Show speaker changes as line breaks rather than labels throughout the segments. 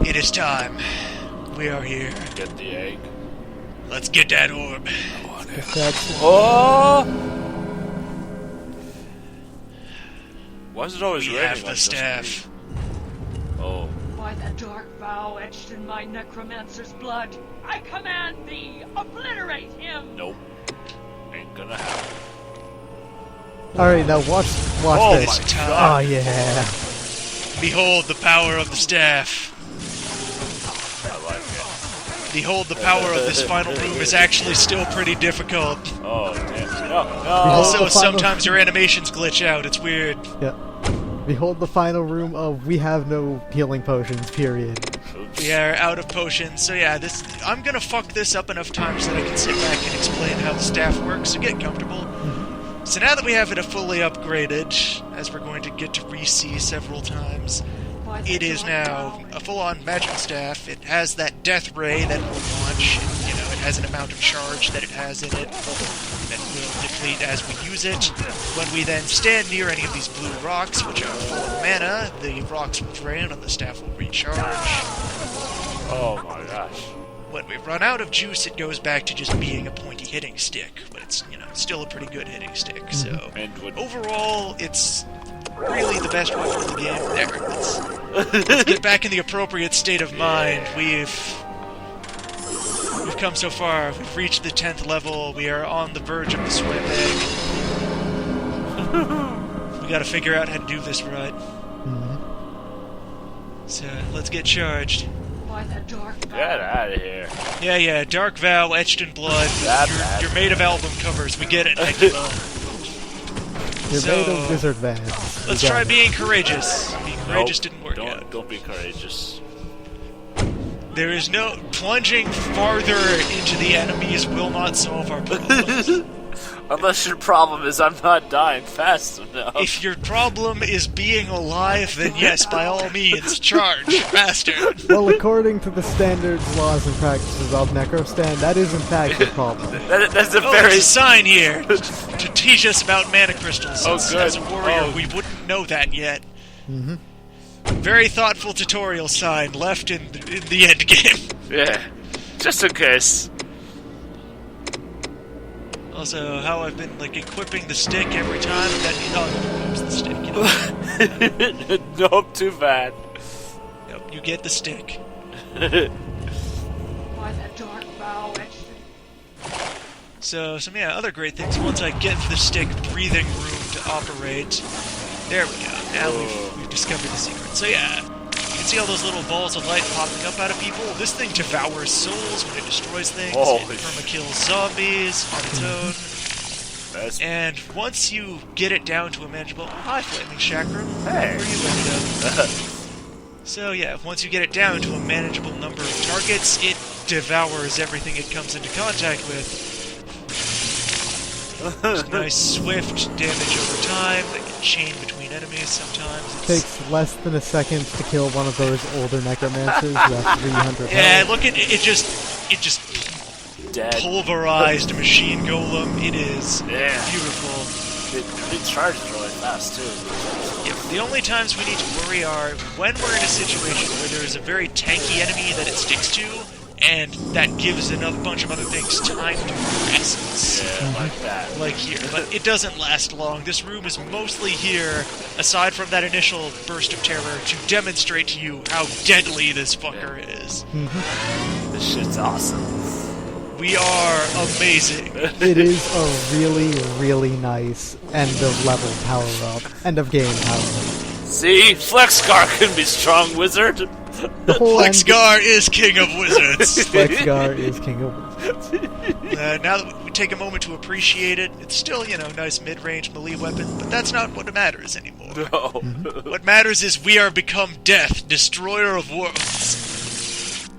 It is time. We are here.
Get the egg.
Let's get that orb.
I want it.
Oh!
Why is it always
We
raining?
have the
like
staff.
Oh.
By the dark vow etched in my necromancer's blood, I command thee, obliterate him!
Nope. Ain't gonna happen.
Alright, now watch
Oh
this.
my
Time.
Oh yeah.
Behold the power of the staff.
I like it.
Behold the power of this final room is actually still pretty difficult.
Oh, damn. No, no.
Also,
the final-
sometimes your animations glitch out. It's weird.
Yeah. Behold the final room of we have no healing potions, period.
Oops.
We are out of potions, so yeah, I'm gonna fuck this up enough times that I can sit back and explain how the staff works, so get comfortable. So now that we have it fully upgraded, as we're going to get to re-see several times, it is now a full-on magic staff. It has that death ray that will launch, and, it has an amount of charge that it has in it that will deplete as we use it. When we then stand near any of these blue rocks, which are full of mana, the rocks will drain and the staff will recharge.
Oh my gosh.
When we run out of juice, it goes back to just being a pointy hitting stick, but it's, still a pretty good hitting stick, so...
And would...
Overall, it's really the best weapon in the game. There, let's get back in the appropriate state of mind. We've come so far. We've reached the 10th level. We are on the verge of the swim egg. We gotta figure out how to do this right. So, let's get charged.
By the dark vow.
Get out of here.
Yeah, Dark Vow, etched in blood. You're made of album covers. We get it, Angelo.
You're
So,
made of wizard vans.
Let's
We got
try
it.
being courageous. Being courageous didn't work out.
Don't be courageous.
There is no... Plunging farther into the enemies will not solve our problems.
Unless your problem is I'm not dying fast enough.
If your problem is being alive, then yes, by all means, charge faster.
Well, according to the standards, laws, and practices of Necrostan, that is in fact the problem.
That's a
Oh,
very...
there's a sign here to teach us about mana crystals.
Oh,
Since
good.
As a warrior,
Oh.
we wouldn't know that yet. Very thoughtful tutorial sign left in the end game.
Yeah. Just in case.
Also, how I've been equipping the stick every time, and then use the stick.
Nope, too bad.
Yep, you get the stick.
By the dark vow etched.
So, some other great things. Once I get the stick breathing room to operate, there we go. Now we've discovered the secret. So yeah, you can see all those little balls of light popping up out of people. This thing devours souls when it destroys things.
Holy
It perma-kills zombies on its own.
That's...
And once you get it down to a manageable... Hi, Flaming Chakram.
Hey.
Where you ended up? So yeah, once you get it down to a manageable number of targets, it devours everything it comes into contact with. Just nice, swift damage over time that can chain between enemies sometimes.
It takes less than a second to kill one of those older necromancers with 300
Yeah,
health.
look at it. It just
Dead.
pulverized machine golem. It is
Yeah.
beautiful.
It charges really fast, too.
Yeah, the only times we need to worry are when we're in a situation where there is a very tanky enemy that it sticks to, and that gives another bunch of other things time to progress.
Yeah, like that.
Like here, but it doesn't last long. This room is mostly here, aside from that initial burst of terror, to demonstrate to you how deadly this fucker is.
This shit's awesome.
We are amazing.
It is a really, really nice end of level power up, end of game power up.
See? Flexgar can be strong, wizard.
The whole
Flexgar is king of wizards.
Flexgar is king of wizards.
Now that we take a moment to appreciate it, it's still, nice mid-range melee weapon, but that's not what matters anymore.
No.
What matters is we are become death, destroyer of worlds.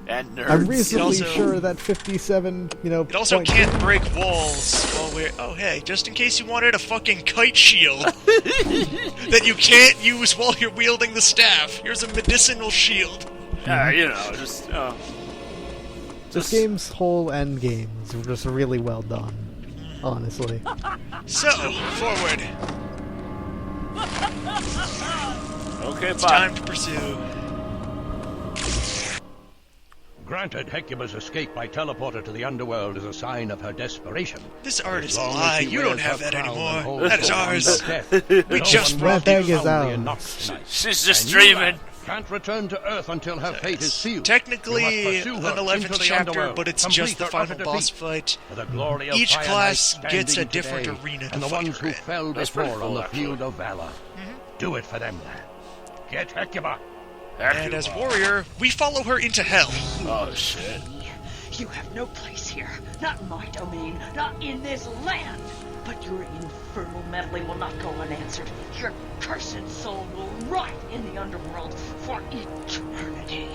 And nerds.
I'm reasonably
also-
sure that 57,
It also
point-
can't break walls while we're... Oh, hey, just in case you wanted a fucking kite shield that you can't use while you're wielding the staff. Here's a medicinal shield.
Yeah, just,
This game's whole end game is just really well done, honestly.
So, forward.
Okay,
It's
bye.
time to pursue.
Granted, Hecuba's escape by teleporter to the underworld is a sign of her desperation.
This art is a
As long as
lie.
she
You don't
wears
have
her
that
crown and
anymore.
holds
That is
the wand
ours.
of death,
We
no
just
one
robbed
will
That bag
be
is
found
ours.
enough tonight.
She's just
And you,
dreaming.
lad, can't return to Earth until her fate is sealed.
Technically,
You must pursue her
an 11th
into the
chapter,
underworld,
but it's
complete
just the
her
final
utter
boss
defeat.
fight.
For the glory of
Each
Fire
class
Knight
gets a
standing
different
today,
arena to
and the
fight
ones
her
who
in.
fell
That's pretty
before on
cool,
the
actually.
field of valor. Do it for them, lad. Get Hecuba.
And as warrior, we follow her into hell.
Oh, shit.
You have no place here. Not in my domain. Not in this land. But your infernal meddling will not go unanswered. Your cursed soul will rot in the underworld for eternity.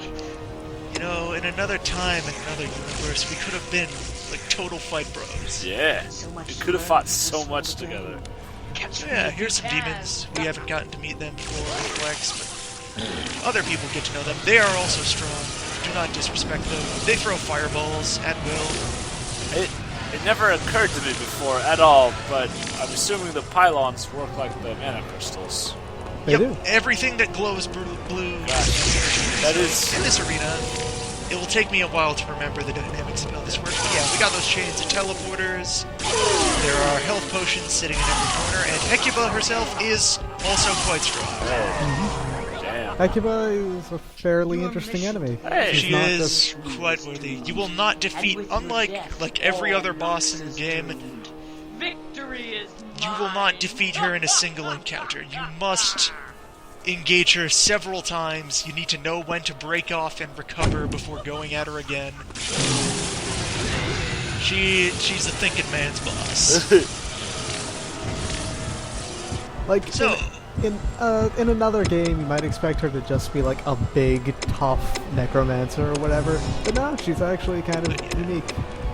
You know, in another time, in another universe, we could have been like total fight bros.
Yeah.
So much
We could have
to
fought
learn
so
this
much
little
together.
thing. Catch me
Yeah,
if
here's
you
some
can.
demons. We haven't gotten to meet them before with Flex, but other people get to know them. They are also strong. Do not disrespect them. They throw fireballs at will.
It never occurred to me before at all, but I'm assuming the pylons work like the mana crystals.
They do.
Everything that glows blue
That is...
in this arena. It will take me a while to remember the dynamics of how this works. But yeah, we got those chains of teleporters. There are health potions sitting in every corner, and Hecuba herself is also quite strong.
Damn.
Hecuba is a fairly interesting enemy.
Hey,
She's
She
not
is quite worthy. You will not defeat, unlike every other boss in the game,
Victory is
you will not defeat her in a single encounter. You must engage her several times. You need to know when to break off and recover before going at her again. She's a thinking man's boss.
like
So,
in another game, you might expect her to just be like a big, tough necromancer or whatever. But no, she's actually kind of unique.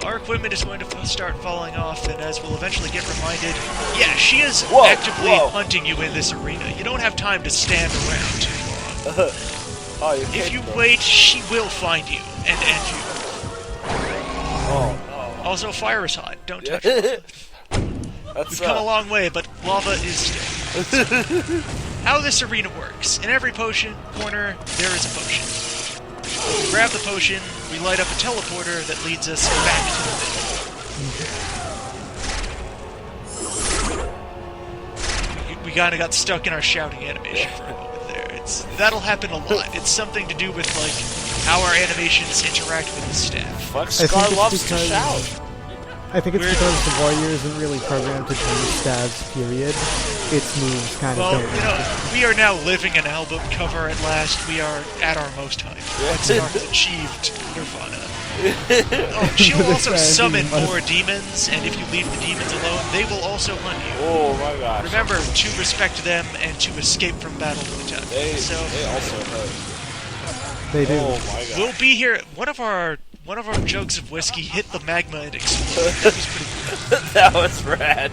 our equipment is going to start falling off, and as we'll eventually get reminded, yeah, she is
Whoa,
actively
whoa.
hunting you in this arena. You don't have time to stand around too long.
Oh, you
If
hit
you
them.
wait, she will find you and end you.
Oh,
Also, fire is hot. Don't
no.
touch it.
That's
We've come a long way, but lava is still. How this arena works. In every potion corner, there is a potion. We grab the potion, we light up a teleporter that leads us back to the middle. We kinda got stuck in our shouting animation for a moment there. That'll happen a lot. It's something to do with, like, how our animations interact with the staff.
Flexgar
it's
loves to
because-
shout.
I think it's
Weird.
because the warrior isn't really programmed to do stabs, period. Its moves kind of
Well,
don't.
you know, we are now living an album cover at last. We are at our most hype. Flexgar has achieved Nirvana. Oh, she'll also summon more demons, and if you leave the demons alone, they will also hunt you.
Oh my gosh.
Remember to respect them and to escape from battle with the time.
They
So
also hurt.
They do.
Oh my god.
we'll be here. One of our jugs of whiskey hit the magma and exploded. That was pretty cool.
That was rad.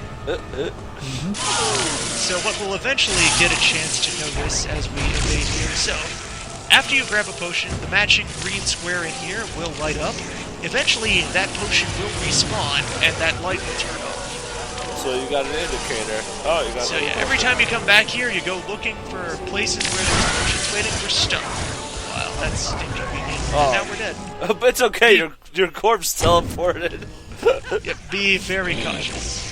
So what we'll eventually get a chance to notice as we invade here. So after you grab a potion, the matching green square in here will light up. Eventually, that potion will respawn, and that light will turn off.
So you got an indicator. Oh, you got
So
an
yeah, every time you come back here, you go looking for places where there's potions waiting for stuff. Wow, that's inconvenient.
Oh.
And now we're dead.
But it's okay, your corpse teleported.
Yeah, be very cautious.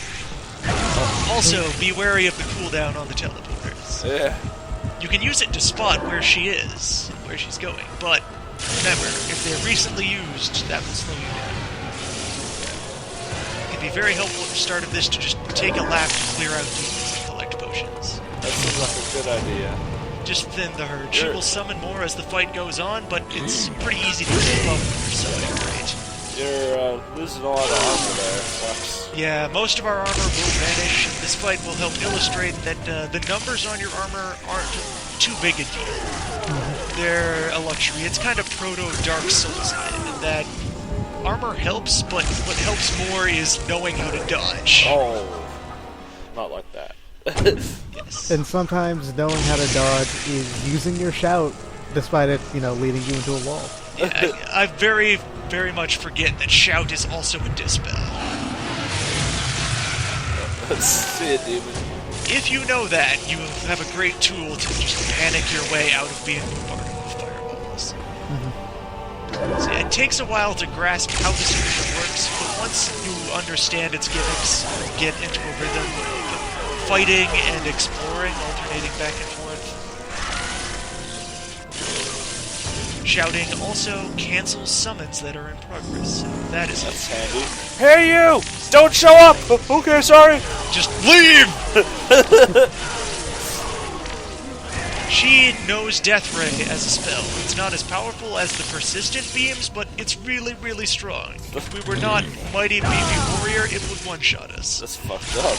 Also, be wary of the cooldown on the teleporters.
Yeah.
You can use it to spot where she is, and where she's going, but remember, if they're recently used, that will slow you down. It can be very helpful at the start of this to just take a lap to clear out demons and collect potions.
That seems like a good idea.
Just thin the herd. She
Sure.
will summon more as the fight goes on, but it's pretty easy to keep up with her summoning rate.
You're losing a lot of armor there, Flux.
Yeah, most of our armor will vanish, and this fight will help illustrate that the numbers on your armor aren't too big a deal. They're a luxury. It's kind of proto-Dark Souls in that armor helps, but what helps more is knowing how to dodge.
Oh. Not like that.
Yes.
And sometimes knowing how to dodge is using your shout, despite it, leading you into a wall.
Yeah, I very, very much forget that shout is also a dispel.
Let's see it, demon.
If you know that, you have a great tool to just panic your way out of being bombarded with fireballs. So it takes a while to grasp how this illusion works, but once you understand its gimmicks, you get into a rhythm of fighting and exploring, alternating back and forth. Shouting also cancels summons that are in progress, so that is
That's handy. Hey you! Don't show up! Okay, sorry!
just leave! She knows Death Ray as a spell. It's not as powerful as the persistent beams, but it's really, really strong. If we were not Mighty Beefy Warrior, it would one-shot us.
That's fucked up.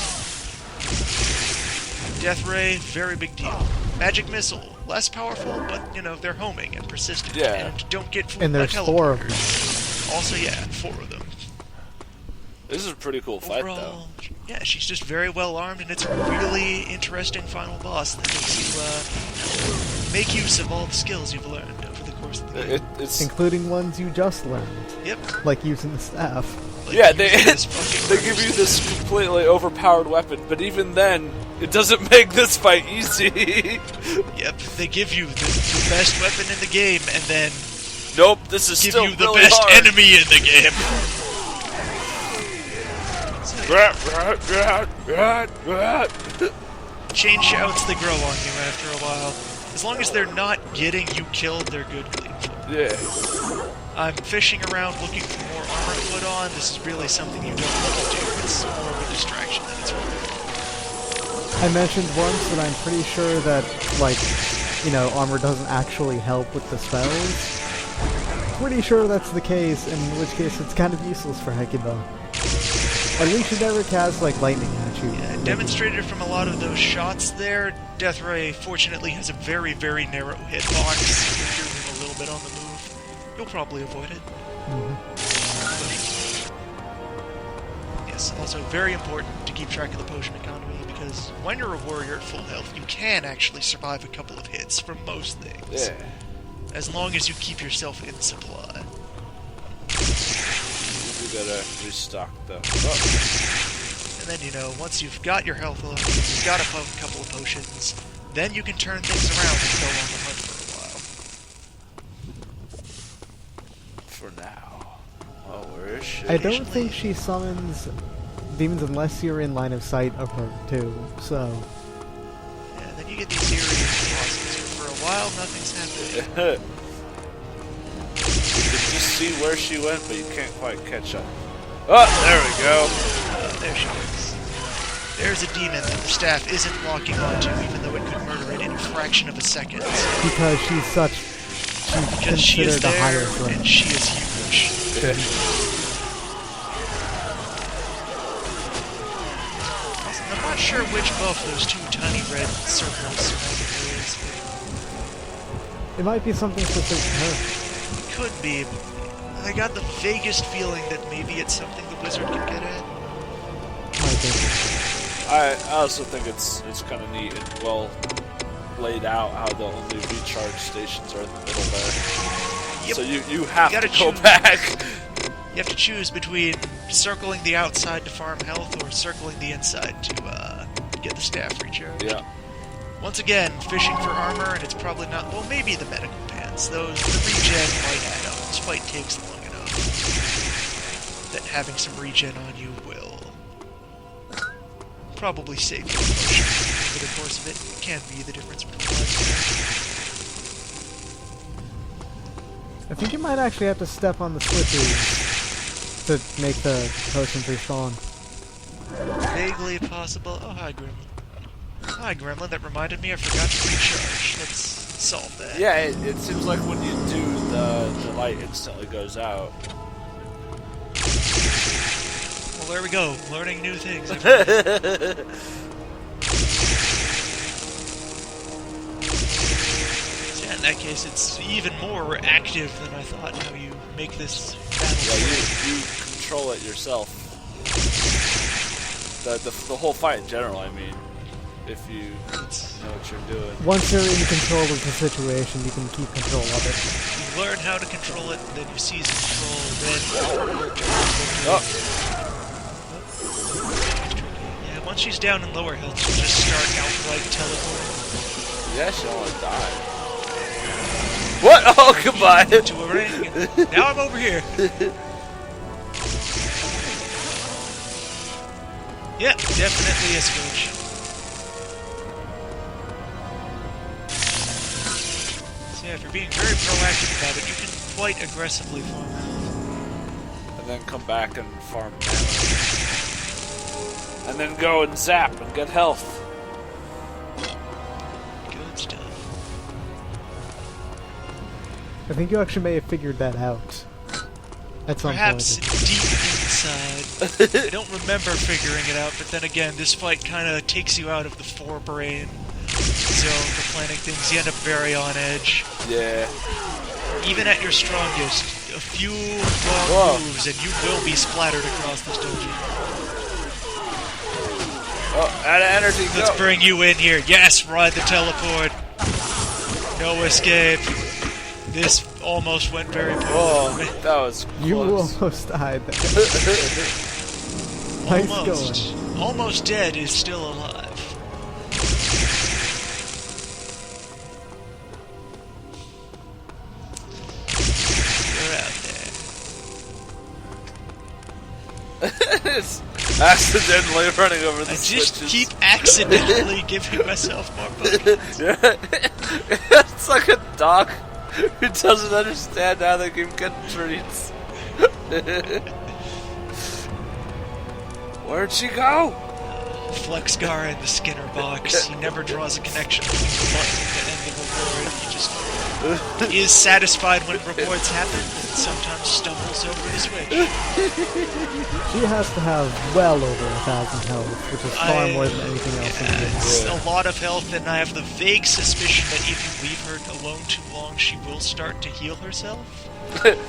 Death Ray, very big deal. Magic Missile, less powerful, but, you know, they're homing and persistent.
Yeah.
And don't get fooled
And
by
there's 4 of them.
teleporters. Also, yeah, 4 of them.
This is a pretty cool fight, though.
Overall, yeah, she's just very well armed, and it's a really interesting final boss that makes you make use of all the skills you've learned over the course of the game.
It's
Including ones you just learned.
Yep.
Like using the staff.
Like
yeah, they
using this fucking
they give you this completely overpowered weapon, but even then, it doesn't make this fight easy.
Yep, they give you the best weapon in the game, and then
Nope, this is
give
still
you the
really
best
hard.
enemy in the game. Chain shouts, they grow on you after a while. As long as they're not getting you killed, they're good clean for.
Yeah.
I'm fishing around looking for more armor to put on. This is really something you don't need to do. It's more of a distraction than it's worth.
I mentioned once that I'm pretty sure that, like, you know, armor doesn't actually help with the spells. Pretty sure that's the case, in which case it's kind of useless for Hekiba. At least she never casts, like, lightning at you.
Yeah, demonstrated from a lot of those shots there, Death Ray fortunately has a very, very narrow hitbox. If you're a little bit on the move, you'll probably avoid it. Yes, also very important to keep track of the potion economy, because when you're a warrior at full health, you can actually survive a couple of hits from most things.
Yeah.
As long as you keep yourself in supply.
We gotta restock though. Oh.
And then, you know, once you've got your health up, you've got a couple of potions, then you can turn things around and go on the hunt for a while.
For now. Oh, where is she?
I don't think she summons demons unless you're in line of sight of her, too, so...
Yeah, then you get these eerie bosses. For a while, nothing's happening.
You can just see where she went, but you can't quite catch up. Oh, there we go.
There she is. There's a demon that the staff isn't locking onto, even though it could murder it in a fraction of a second.
Because she's such... She's
Because she is
considered a higher
there,
threat.
and she is huge. I'm not sure which buff those 2 tiny red circles surrounding her is, but
It might be something specific to her.
it could be. I got the vaguest feeling that maybe it's something the wizard can get at.
Might be.
I also think it's kind of neat and well laid out how the only recharge stations are in the middle there.
Yep.
So you have
You
to
gotta
go
choose.
back.
You have to choose between circling the outside to farm health or circling the inside to get the staff recharge.
Yeah.
Once again, fishing for armor, and it's probably not... Well, maybe the medical pants. The regen might add up. This fight takes long enough that having some regen on you will probably save you a potion over the course of it. It can be the difference between life
I think you might actually have to step on the switches to make the potions respawn.
and death. Vaguely possible. Oh, hi, Gremlin. Hi, Gremlin. That reminded me I forgot to recharge. Let's solve that.
Yeah, it seems like when you do, the light instantly goes out.
Well, there we go. Learning new things. Yeah, in that case, it's even more active than I thought. How you make this battle.
Yeah, you control it yourself. The whole fight in general, I mean, if you know what you're doing.
Once you're in control of the situation, you can keep control of it.
You learn how to control it, then you seize control, then...
Oh.
Yeah, once she's down in lower health, she'll just start outright teleporting.
Yeah, she don't want to die. What? Oh Goodbye.
To a ring. And now I'm over here. Yep, definitely a Scourge. So yeah, if you're being very proactive about it, you can quite aggressively farm out.
And then come back and farm mana. And then go and zap and get health.
Good stuff.
I think you actually may have figured that out at some
Perhaps
point.
deep inside. I don't remember figuring it out, but then again, this fight kind of takes you out of the forebrain zone for planning things. You end up very on edge.
Yeah.
Even at your strongest, a few wrong moves and you will be splattered across this dungeon.
Oh, out of energy.
Let's
go.
bring you in here. Yes, ride the teleport. No escape. This almost went very poorly.
Oh, that was close.
You almost died there. Nice
Almost.
going.
Almost dead is still alive. You're out there.
It's accidentally running over the
I just
switches.
keep accidentally giving myself more buttons.
It's like a dog who doesn't understand how they can get treats. Where'd she go?
Flexgar in the Skinner box. He never draws a connection between the button and the reward. He just is satisfied when rewards happen and sometimes stumbles over the switch.
She has to have well over 1,000 health, which is far more than anything else in the game.
It's a lot of health, and I have the vague suspicion that if you leave her alone too long, she will start to heal herself.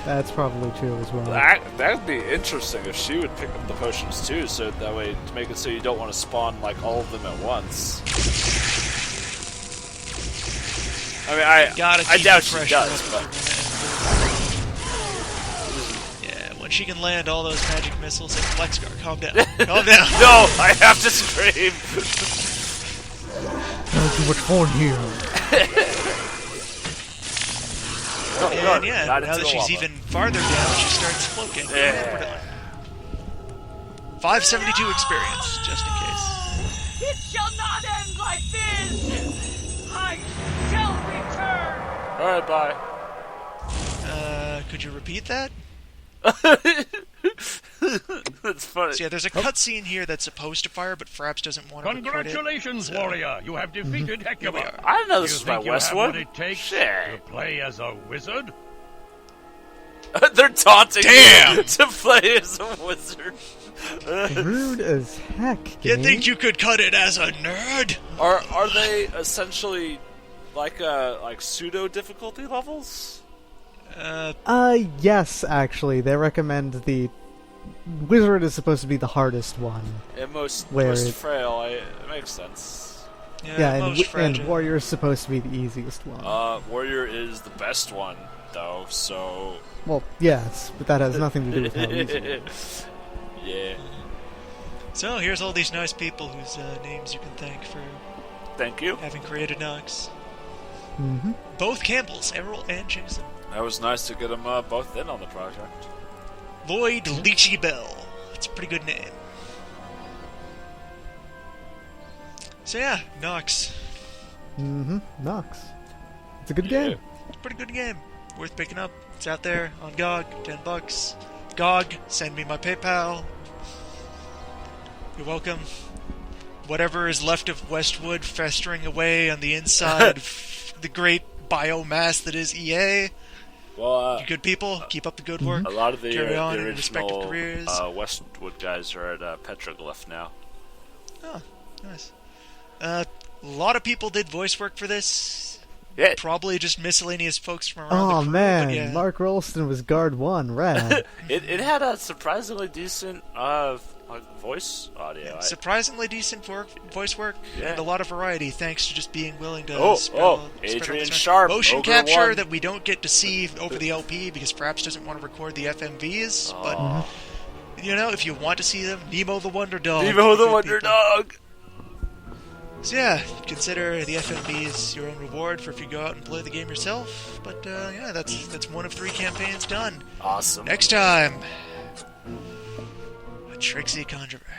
That's probably true as well.
That would be interesting if she would pick up the potions too, so that way to make it so you don't want to spawn like all of them at once. I mean, I doubt she does, but
yeah, when she can land all those magic missiles at Flexgar, calm down. Calm down.
no, I have to scream.
Not too much fun here.
And yeah, now that she's even farther down, she starts cloaking.
Yeah.
And we're done. 572 experience, just in case.
It shall not end like this! I shall return!
Alright, bye.
Could you repeat that?
That's funny.
So yeah, there's a cutscene here that's supposed to fire, but Fraps doesn't want to record it.
Congratulations, warrior! You have defeated Hecuba.
I didn't know this
You
was about
think you have
Westwood.
what it takes to
Shit.
play as a wizard?
They're taunting
Damn!
you to play as a wizard.
Rude as heck,
You
game.
think you could cut it as a nerd?
Are they essentially like pseudo difficulty levels?
Yes, actually. They recommend the Wizard is supposed to be the hardest one.
And most
Where it-
frail. It makes sense.
Yeah,
most
and
fragile.
Warrior is supposed to be the easiest one.
Warrior is the best one, though. So
Well, yes, but that has nothing to do with how easy it is.
yeah.
So here's all these nice people whose names you can thank for
Thank you.
having created Nox.
Mm-hmm.
Both Campbells, Errol and Jason.
That was nice to get them both in on the project.
Lloyd Leachy Bell. That's a pretty good name. So yeah, Nox.
Mm-hmm. Nox. It's a good game.
It's a pretty good game. Worth picking up. It's out there on GOG. $10. GOG, send me my PayPal. You're welcome. Whatever is left of Westwood festering away on the inside of the great biomass that is EA.
Well,
You good people, keep up the good work.
a lot of the,
Carry on
the
in your respective
original
careers.
Westwood guys are at Petroglyph now.
Oh, nice. A lot of people did voice work for this.
Yeah,
Probably just miscellaneous folks from around
Oh
the crew,
man,
but yeah.
Mark Rolston was guard 1, rad.
it had a surprisingly decent voice audio.
Surprisingly decent voice work
Yeah.
and a lot of variety, thanks to just being willing to spread
Adrian
all this
Sharp,
motion
Ogre
capture
One.
that we don't get to see over the LP because Fraps doesn't want to record the FMVs. But
Aw.
you know, if you want to see them, Nemo the Wonder Dog.
Nemo the
Good
Wonder
people.
Dog.
So yeah, consider the FMVs your own reward for if you go out and play the game yourself. But yeah, that's one of 3 campaigns done.
Awesome.
Next time, a Trixie Controversy.